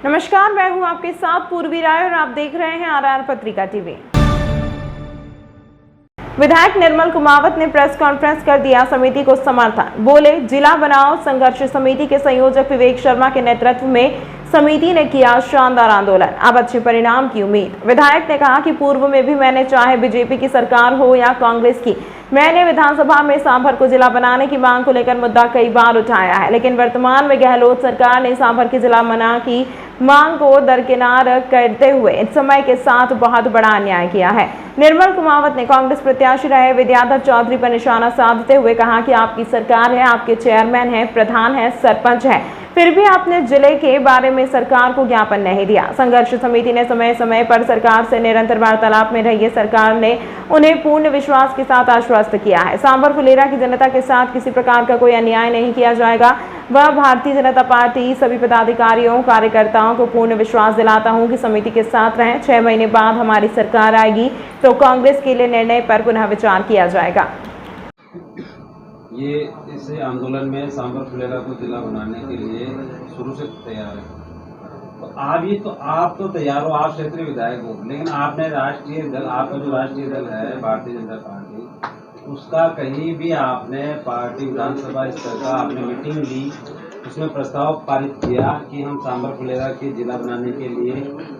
नमस्कार, मैं हूं आपके साथ पूर्वी राय और आप देख रहे हैं आरआर पत्रिका टीवी। विधायक निर्मल कुमावत ने प्रेस कॉन्फ्रेंस कर दिया समिति को समर्थन। बोले, जिला बनाओ संघर्ष समिति के संयोजक विवेक शर्मा के नेतृत्व में समिति ने किया शानदार आंदोलन, अब अच्छे परिणाम की उम्मीद। विधायक ने कहा कि पूर्व में भी मैंने, चाहे बीजेपी की सरकार हो या कांग्रेस की, मैंने विधानसभा में सांभर को जिला बनाने की मांग को लेकर मुद्दा कई बार उठाया है, लेकिन वर्तमान में गहलोत सरकार ने सांभर के जिला बना की मांग को दरकिनार करते हुए इस समय के साथ बहुत बड़ा अन्याय किया है। निर्मल कुमावत ने कांग्रेस प्रत्याशी रहे विद्याधर चौधरी पर निशाना साधते हुए कहा कि आपकी सरकार है, आपके चेयरमैन है, प्रधान है, सरपंच है, फिर भी आपने जिले के बारे में सरकार को ज्ञापन नहीं दिया। संघर्ष समिति ने समय समय पर सरकार से निरंतर वार्तालाप में रही सरकार ने उन्हें पूर्ण विश्वास के साथ आश्वस्त किया है। सांभर फुलेरा की जनता के साथ किसी प्रकार का कोई अन्याय नहीं किया जाएगा। वह भारतीय जनता पार्टी सभी पदाधिकारियों कार्यकर्ताओं को पूर्ण विश्वास दिलाता हूं कि समिति के साथ रहें। 6 महीने बाद हमारी सरकार आएगी तो कांग्रेस के लिए निर्णय पर पुनः विचार किया जाएगा। ये इस आंदोलन में सांभर फुलेरा को जिला बनाने के लिए शुरू से तैयार है। तो आप तो तैयार हो, आप क्षेत्रीय विधायक हो, लेकिन आपने राष्ट्रीय दल, आपका जो राष्ट्रीय दल है भारतीय जनता पार्टी, उसका कहीं भी आपने पार्टी विधानसभा स्तर का आपने मीटिंग ली, उसमें प्रस्ताव पारित किया कि हम सांभर फुलेरा के जिला बनाने के लिए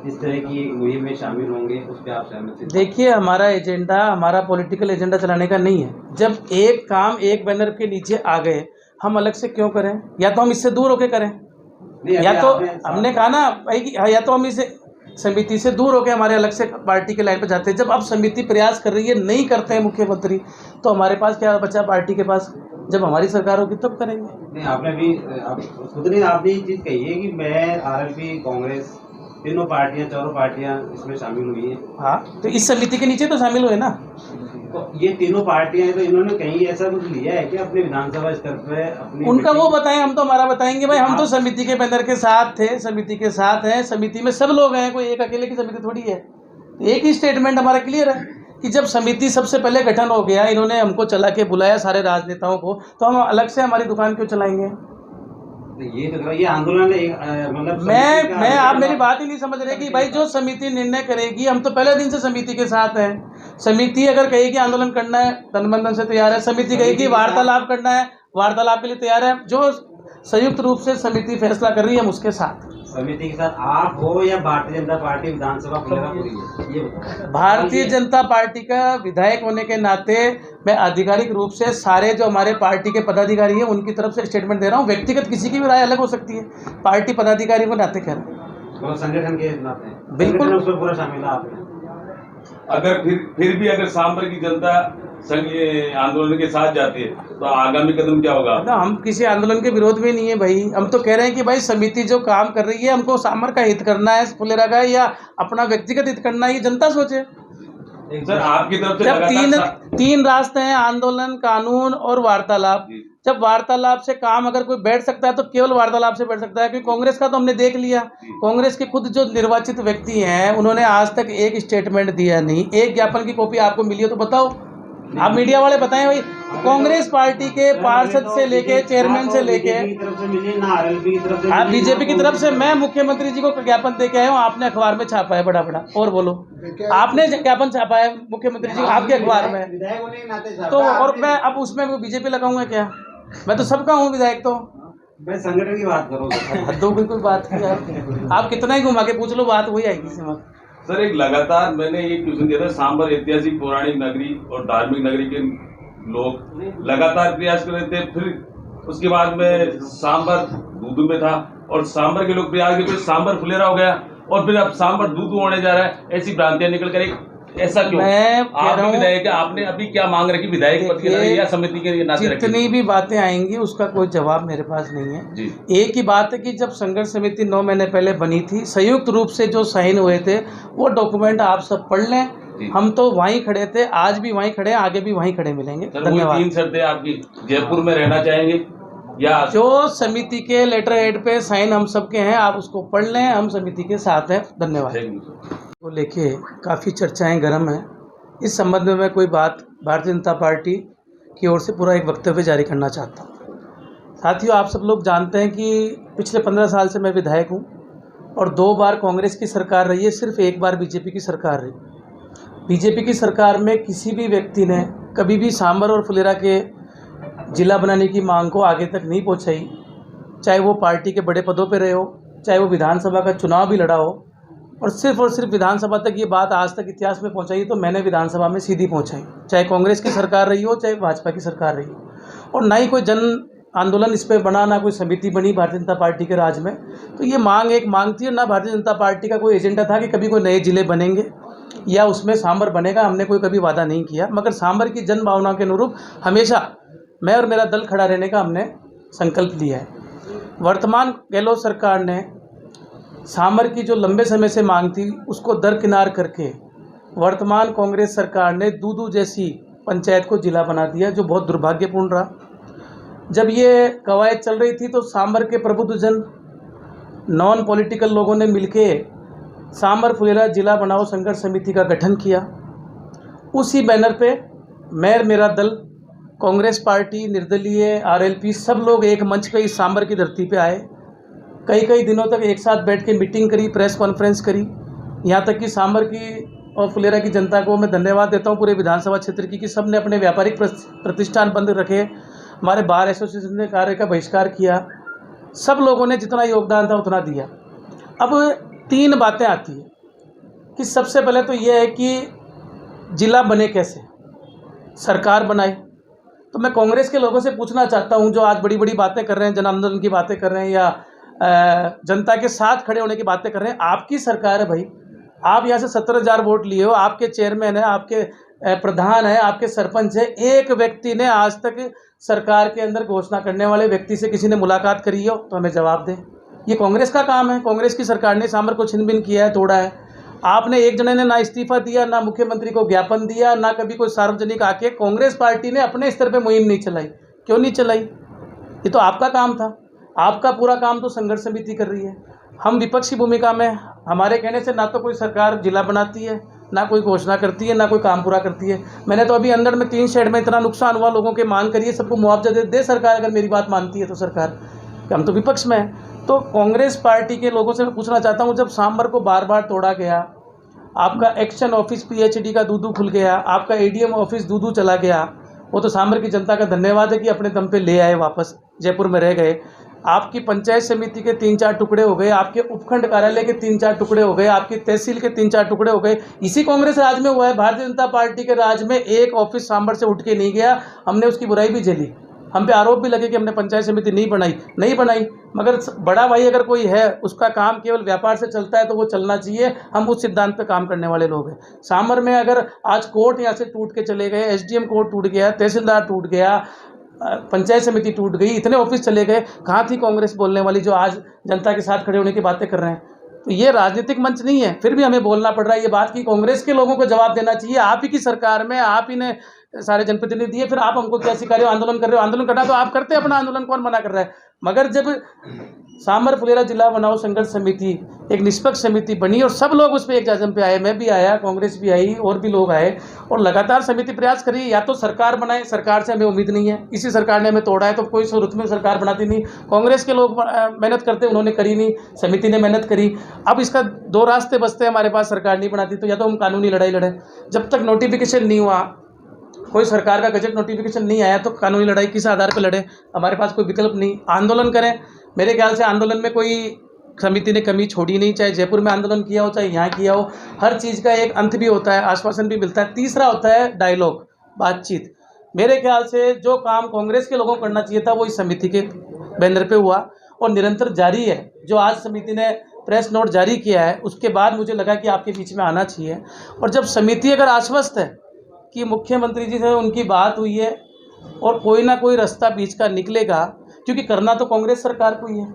इस तरह की मुहिम में शामिल होंगे, उस पर आप सहमत थे? देखिए, हमारा एजेंडा, हमारा पॉलिटिकल एजेंडा चलाने का नहीं है। जब एक काम एक बैनर के नीचे आ गए, हम अलग से क्यों करें? या तो हम इससे दूर होकर करें, या तो हमने कहा ना भाई कि या तो हम इसे समिति से दूर होकर हमारे अलग से पार्टी के लाइन पर जाते हैं। जब अब समिति प्रयास कर रही है, नहीं करते हैं मुख्यमंत्री, तो हमारे पास क्या बचा पार्टी के पास? जब हमारी सरकार होगी तब करेंगे। नहीं, आपने भी खुद ने आपने ये चीज कही है कि मैं आरएलपी, कांग्रेस, तीनों पार्टियां, चारों पार्टियां इसमें शामिल हुई हैं। हाँ, तो इस समिति के नीचे तो शामिल हुए ना। तो ये तीनों पार्टियां हैं, तो इन्होंने कहीं ऐसा कुछ लिया है कि अपने विधानसभा स्तर पे अपनी उनका वो बताएं, हम तो हमारा बताएंगे। भाई, हम तो समिति के बैनर के साथ थे, समिति के साथ हैं, समिति में सब लोग हैं, कोई एक अकेले की समिति थोड़ी है। एक ही स्टेटमेंट हमारा क्लियर है कि जब समिति सबसे पहले गठन हो गया, इन्होंने हमको चला के बुलाया सारे राजनेताओं को, तो हम अलग से हमारी दुकान क्यों चलाएंगे? ये आंदोलन मतलब मैं आप मेरी बात ही नहीं समझ रहे कि भाई जो समिति निर्णय करेगी, हम तो पहले दिन से समिति के साथ हैं। समिति अगर कहेगी आंदोलन करना है, तन मन धन से तैयार है। समिति कहेगी वार्तालाप करना है, वार्तालाप के लिए तैयार है। जो संयुक्त रूप से समिति फैसला कर रही है, हम उसके साथ। समिति के साथ आप हो या भारतीय जनता पार्टी विधानसभा फुलेरा पूरी है, ये बताओ। भारतीय जनता पार्टी का विधायक होने के नाते मैं आधिकारिक रूप से सारे जो हमारे पार्टी के पदाधिकारी हैं उनकी तरफ से स्टेटमेंट दे रहा हूँ। व्यक्तिगत किसी की भी राय अलग हो सकती है, पार्टी पदाधिकारी को नाते कह रहे हैं, संगठन के नाते बिल्कुल उसमें पूरा शामिल है आपने। अगर फिर भी अगर सांभर की जनता आंदोलन के साथ जाती है तो आगामी कदम क्या होगा? ना, हम किसी आंदोलन के विरोध में नहीं है भाई। हम तो कह रहे हैं कि भाई समिति जो काम कर रही है, हमको सांभर का हित करना है, फुलेरा का, या अपना व्यक्तिगत हित करना है, ये जनता सोचे। सर, आपकी तरफ से जब तीन रास्ते हैं, आंदोलन, कानून और वार्तालाप। जब वार्तालाप से काम अगर कोई बैठ सकता है तो केवल वार्तालाप से बैठ सकता है, क्योंकि कांग्रेस का तो हमने देख लिया। कांग्रेस के खुद जो निर्वाचित व्यक्ति हैं, उन्होंने आज तक एक स्टेटमेंट दिया नहीं। एक ज्ञापन की कॉपी आपको मिली हो तो बताओ, आप मीडिया वाले बताएं भाई। कांग्रेस पार्टी के पार्षद से लेके चेयरमैन से लेके आप बीजेपी की तरफ से, मैं मुख्यमंत्री जी को ज्ञापन दे के आया हूँ। आपने अखबार में छापा है बड़ा बड़ा, और बोलो, आपने ज्ञापन छापा है मुख्यमंत्री जी आपके अखबार में, तो और मैं अब उसमें बीजेपी लगाऊंगा क्या? मैं तो सबका हूँ विधायक। तो मैं संगठन की बात करूँ दो कोई बात नहीं, आप कितना ही घुमा के पूछ लो, बात वही आएगी समझ। सर, एक लगातार मैंने ये क्वेश्चन दिया था, सांभर ऐतिहासिक पौराणिक नगरी और धार्मिक नगरी के लोग लगातार प्रयास कर रहे थे, फिर उसके बाद में सांभर दूधू में था और सांभर के लोग प्रयास किए, सांभर फुलेरा हो गया और फिर अब सांभर दूधू होने जा रहा है। ऐसी भ्रांतियां निकल कर, ऐसा क्यों? आप विधायक, आपने अभी क्या मांग रखी विधायक पद के लिए या समिति के नाते? जितनी भी बातें आएंगी उसका कोई जवाब मेरे पास नहीं है जी। एक ही बात है कि जब संघर्ष समिति 9 महीने पहले बनी थी, संयुक्त रूप से जो साइन हुए थे वो डॉक्यूमेंट आप सब पढ़ लें। हम तो वहीं खड़े थे, आज भी वहीं खड़े, आगे भी वहीं खड़े मिलेंगे। धन्यवाद। 3 शर्तें आपकी, जयपुर में रहना चाहेंगे या जो समिति के लेटर हेड पे साइन हम सबके हैं, आप उसको पढ़ लें, हम समिति के साथ हैं। धन्यवाद। को लेके काफ़ी चर्चाएं गर्म हैं। इस संबंध में मैं कोई बात भारतीय जनता पार्टी की ओर से पूरा एक वक्तव्य जारी करना चाहता हूँ। साथियों, आप सब लोग जानते हैं कि पिछले 15 साल से मैं विधायक हूँ और 2 बार कांग्रेस की सरकार रही है, सिर्फ 1 बार बीजेपी की सरकार रही। बीजेपी की सरकार में किसी भी व्यक्ति ने कभी भी सांभर और फुलेरा के जिला बनाने की मांग को आगे तक नहीं पहुंचाई, चाहे वो पार्टी के बड़े पदों पर रहे हो, चाहे वो विधानसभा का चुनाव भी लड़ा हो। और सिर्फ विधानसभा तक ये बात आज तक इतिहास में पहुंचाई तो मैंने विधानसभा में सीधी पहुंचाई, चाहे कांग्रेस की सरकार रही हो, चाहे भाजपा की सरकार रही हो। और ना ही कोई जन आंदोलन इस पर बना, ना कोई समिति बनी भारतीय जनता पार्टी के राज में। तो ये मांग एक मांग थी और ना भारतीय जनता पार्टी का कोई एजेंडा था कि कभी कोई नए जिले बनेंगे या उसमें सांभर बनेगा। हमने कोई कभी वादा नहीं किया, मगर सांभर की जन भावना के अनुरूप हमेशा मैं और मेरा दल खड़ा रहने का हमने संकल्प लिया है। वर्तमान गहलोत सरकार ने सांभर की जो लंबे समय से मांग थी उसको दरकिनार करके वर्तमान कांग्रेस सरकार ने दूदू जैसी पंचायत को जिला बना दिया, जो बहुत दुर्भाग्यपूर्ण रहा। जब ये कवायद चल रही थी तो सांभर के प्रबुद्धजन, नॉन पॉलिटिकल लोगों ने मिलके सांभर फुलेरा जिला बनाओ संघर्ष समिति का गठन किया। उसी बैनर पे मैं, मेरा दल, कांग्रेस पार्टी, निर्दलीय, आरएलपी सब लोग एक मंच पे इस सांभर की धरती पे आए। कई दिनों तक एक साथ बैठ के मीटिंग करी, प्रेस कॉन्फ्रेंस करी। यहाँ तक कि सांभर की और फुलेरा की जनता को मैं धन्यवाद देता हूँ, पूरे विधानसभा क्षेत्र की, कि सब ने अपने व्यापारिक प्रतिष्ठान बंद रखे। हमारे बार एसोसिएशन ने कार्य का बहिष्कार किया। सब लोगों ने जितना योगदान था उतना दिया। अब 3 बातें आती हैं कि सबसे पहले तो यह है कि जिला बने कैसे, सरकार बनाए। तो मैं कांग्रेस के लोगों से पूछना चाहता हूं, जो आज बड़ी बड़ी बातें कर रहे हैं, जन आंदोलन की बातें कर रहे हैं या जनता के साथ खड़े होने की बातें कर रहे हैं, आपकी सरकार है भाई। आप यहाँ से 17,000 वोट लिए हो, आपके चेयरमैन है, आपके प्रधान है, आपके सरपंच है। एक व्यक्ति ने आज तक सरकार के अंदर घोषणा करने वाले व्यक्ति से किसी ने मुलाकात करी हो तो हमें जवाब दें। ये कांग्रेस का काम है। कांग्रेस की सरकार ने सांभर को छिन-भिन किया है, तोड़ा है। आपने एक जने ने ना इस्तीफा दिया, ना मुख्यमंत्री को ज्ञापन दिया, ना कभी कोई सार्वजनिक आके कांग्रेस पार्टी ने अपने स्तर पे मुहिम नहीं चलाई। क्यों नहीं चलाई? ये तो आपका काम था। आपका पूरा काम तो संघर्ष समिति कर रही है। हम विपक्ष की भूमिका में, हमारे कहने से ना तो कोई सरकार जिला बनाती है, ना कोई घोषणा करती है, ना कोई काम पूरा करती है। मैंने तो अभी अंदर में 3 शेड में इतना नुकसान हुआ, लोगों के मांग करिए, सबको मुआवजा दे सरकार, अगर मेरी बात मानती है तो सरकार। हम तो विपक्ष में हैं। तो कांग्रेस पार्टी के लोगों से मैं पूछना चाहता हूं, जब सांभर को बार बार तोड़ा गया, आपका एक्शन ऑफिस पीएचडी का दूदू खुल गया, आपका एडीएम ऑफिस दूदू चला गया, वो तो सांभर की जनता का धन्यवाद है कि अपने दम पे ले आए, वापस जयपुर में रह गए। आपकी पंचायत समिति के 3-4 टुकड़े हो गए, आपके उपखंड कार्यालय के 3-4 टुकड़े हो गए, आपकी तहसील के 3-4 टुकड़े हो गए। इसी कांग्रेस राज में हुआ है। भारतीय जनता पार्टी के राज में एक ऑफिस सांभर से उठ के नहीं गया। हमने उसकी बुराई भी झेली, हम पे आरोप भी लगे कि हमने पंचायत समिति नहीं बनाई। मगर बड़ा भाई अगर कोई है, उसका काम केवल व्यापार से चलता है तो वो चलना चाहिए। हम उस सिद्धांत पे काम करने वाले लोग हैं। सांभर में अगर आज कोर्ट यहाँ से टूट के चले गए, एसडीएम कोर्ट टूट गया, तहसीलदार टूट गया, पंचायत समिति टूट गई, इतने ऑफिस चले गए, कहाँ थी कांग्रेस बोलने वाली, जो आज जनता के साथ खड़े होने की बातें कर रहे हैं? तो ये राजनीतिक मंच नहीं है, फिर भी हमें बोलना पड़ रहा है ये बात कि कांग्रेस के लोगों को जवाब देना चाहिए। आप ही की सरकार में आप ही ने सारे जनप्रतिनिधि दिए, फिर आप हमको क्या सिखा रहे हो? आंदोलन कर रहे हो। आंदोलन करना तो आप करते हैं, अपना आंदोलन कौन मना कर रहा है? मगर जब सांभर फुलेरा जिला बनाओ संघर्ष समिति एक निष्पक्ष समिति बनी और सब लोग उस पर एक जाजम पे आए, मैं भी आया, कांग्रेस भी आई, और भी लोग आए, और लगातार समिति प्रयास करी या तो सरकार बनाए। सरकार से हमें उम्मीद नहीं है, इसी सरकार ने हमें तोड़ा है, तो कोई सूरत में सरकार बनाती नहीं। कांग्रेस के लोग मेहनत करते, उन्होंने करी नहीं, समिति ने मेहनत करी। अब इसका 2 रास्ते बचते हैं हमारे पास, सरकार नहीं बनाती तो या तो हम कानूनी लड़ाई लड़ें। जब तक नोटिफिकेशन नहीं हुआ, कोई सरकार का गजट नोटिफिकेशन नहीं आया, तो कानूनी लड़ाई किस आधार पर लड़ें? हमारे पास कोई विकल्प नहीं। आंदोलन करें। मेरे ख्याल से आंदोलन में कोई समिति ने कमी छोड़ी नहीं, चाहे जयपुर में आंदोलन किया हो, चाहे यहाँ किया हो। हर चीज़ का एक अंत भी होता है, आश्वासन भी मिलता है। तीसरा होता है डायलॉग, बातचीत। मेरे ख्याल से जो काम कांग्रेस के लोगों को करना चाहिए था वो इस समिति के बैनर पे हुआ और निरंतर जारी है। जो आज समिति ने प्रेस नोट जारी किया है, उसके बाद मुझे लगा कि आपके बीच में आना चाहिए। और जब समिति अगर आश्वस्त है कि मुख्यमंत्री जी से उनकी बात हुई है और कोई ना कोई रास्ता बीच का निकलेगा, क्योंकि करना तो कांग्रेस सरकार को ही है।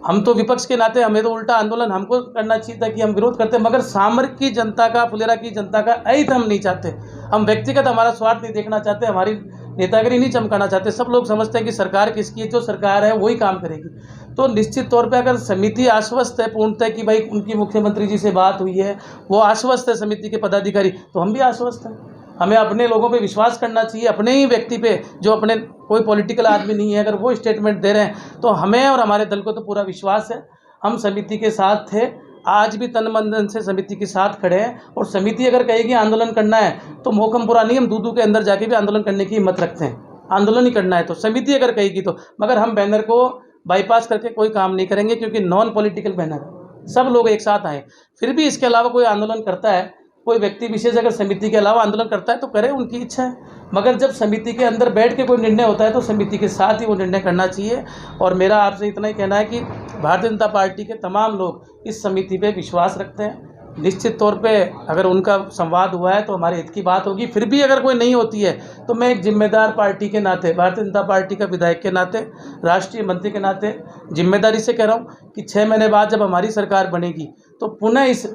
हम तो विपक्ष के नाते हमें तो उल्टा आंदोलन हमको करना चाहिए था कि हम विरोध करते, मगर सांभर की जनता का, फुलेरा की जनता का अहित हम नहीं चाहते। हम व्यक्तिगत हमारा स्वार्थ नहीं देखना चाहते, हमारी नेतागिरी नहीं चमकाना चाहते। सब लोग समझते हैं कि सरकार किसकी है, जो सरकार है वही काम करेगी। तो निश्चित तौर पे अगर समिति आश्वस्त है पूर्णतः कि भाई उनकी मुख्यमंत्री जी से बात हुई है, वो आश्वस्त है समिति के पदाधिकारी, तो हम भी आश्वस्त हैं। हमें अपने लोगों पे विश्वास करना चाहिए, अपने ही व्यक्ति पे, जो अपने कोई पॉलिटिकल आदमी नहीं है। अगर वो स्टेटमेंट दे रहे हैं तो हमें और हमारे दल को तो पूरा विश्वास है। हम समिति के साथ थे आज भी तन मन धन से समिति के साथ खड़े हैं। और समिति अगर कहेगी आंदोलन करना है तो मोहकमपुरा नहीं, हम दूदू के अंदर जाके भी आंदोलन करने की हिम्मत रखते हैं। आंदोलन ही करना है तो समिति अगर कहेगी तो, मगर हम बैनर को बाईपास करके कोई काम नहीं करेंगे, क्योंकि नॉन पॉलिटिकल बैनर है, सब लोग एक साथ आए। फिर भी इसके अलावा कोई आंदोलन करता है, कोई व्यक्ति विशेष अगर समिति के अलावा आंदोलन करता है तो करे, उनकी इच्छा है। मगर जब समिति के अंदर बैठ के कोई निर्णय होता है तो समिति के साथ ही वो निर्णय करना चाहिए। और मेरा आपसे इतना ही कहना है कि भारतीय जनता पार्टी के तमाम लोग इस समिति पे विश्वास रखते हैं। निश्चित तौर पे अगर उनका संवाद हुआ है तो हमारे हित की बात होगी। फिर भी अगर कोई नहीं होती है तो मैं एक जिम्मेदार पार्टी के नाते, भारतीय जनता पार्टी का विधायक के नाते, राष्ट्रीय मंत्री के नाते जिम्मेदारी से कह रहा हूँ कि 6 महीने बाद जब हमारी सरकार बनेगी तो पुनः इस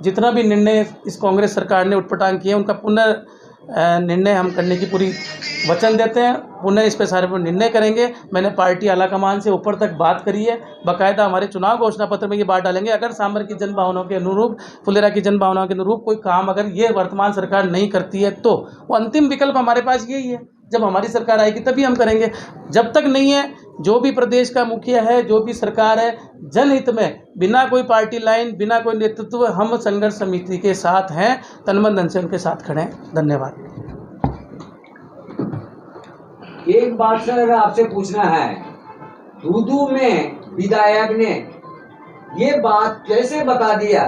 जितना भी निर्णय इस कांग्रेस सरकार ने उटपटांग किए उनका पुनः निर्णय हम करने की पूरी वचन देते हैं। पुनः इस पे सारे पर निर्णय करेंगे। मैंने पार्टी आलाकमान से ऊपर तक बात करी है, बाकायदा हमारे चुनाव घोषणा पत्र में ये बात डालेंगे। अगर सांबर की जन भावनाओं के अनुरूप, फुलेरा की जन भावनाओं के अनुरूप कोई काम अगर ये वर्तमान सरकार नहीं करती है तो वो अंतिम विकल्प हमारे पास यही है, जब हमारी सरकार आएगी तभी हम करेंगे। जब तक नहीं है, जो भी प्रदेश का मुखिया है, जो भी सरकार है, जनहित में बिना कोई पार्टी लाइन, बिना कोई नेतृत्व, हम संघर्ष समिति के साथ हैं, तन मन धन से उनके साथ खड़े हैं। धन्यवाद। एक बात सर आपसे पूछना है, दूदू में विधायक ने ये बात कैसे बता दिया,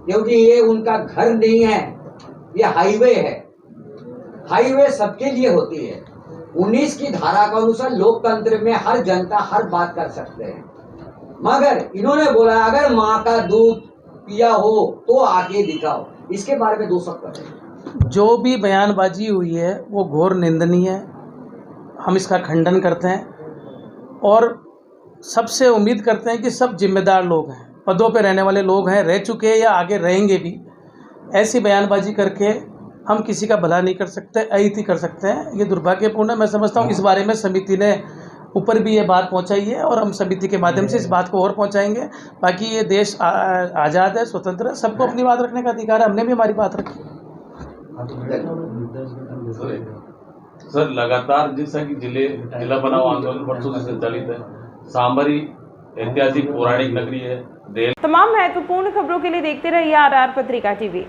क्योंकि ये उनका घर नहीं है, ये हाईवे है। हाईवे सबके लिए होती है। 19 की धारा के अनुसार लोकतंत्र में हर जनता हर बात कर सकते हैं, मगर इन्होंने बोला अगर माँ का दूध पिया हो तो आके दिखाओ। इसके बारे में 2 शब्द करें। जो भी बयानबाजी हुई है वो घोर निंदनीय है, हम इसका खंडन करते हैं और सबसे उम्मीद करते हैं कि सब जिम्मेदार लोग हैं, पदों पे रहने वाले लोग हैं, रह चुके हैं या आगे रहेंगे भी। ऐसी बयानबाजी करके हम किसी का भला नहीं कर सकते, अहित ही कर सकते हैं। ये दुर्भाग्यपूर्ण है। मैं समझता हूँ इस बारे में समिति ने ऊपर भी ये बात पहुँचाई है और हम समिति के माध्यम से इस बात को और पहुँचाएंगे। बाकी ये देश आज़ाद है, स्वतंत्र है, सबको अपनी बात रखने का अधिकार है। हमने भी हमारी बात रखी। सर, लगातार जैसा कि जिला बनाओ आंदोलन वर्षों से संचालित है। सांबर ही ऐतिहासिक पौराणिक नगरी है। तमाम महत्वपूर्ण खबरों के लिए देखते रहिए RR पत्रिका TV।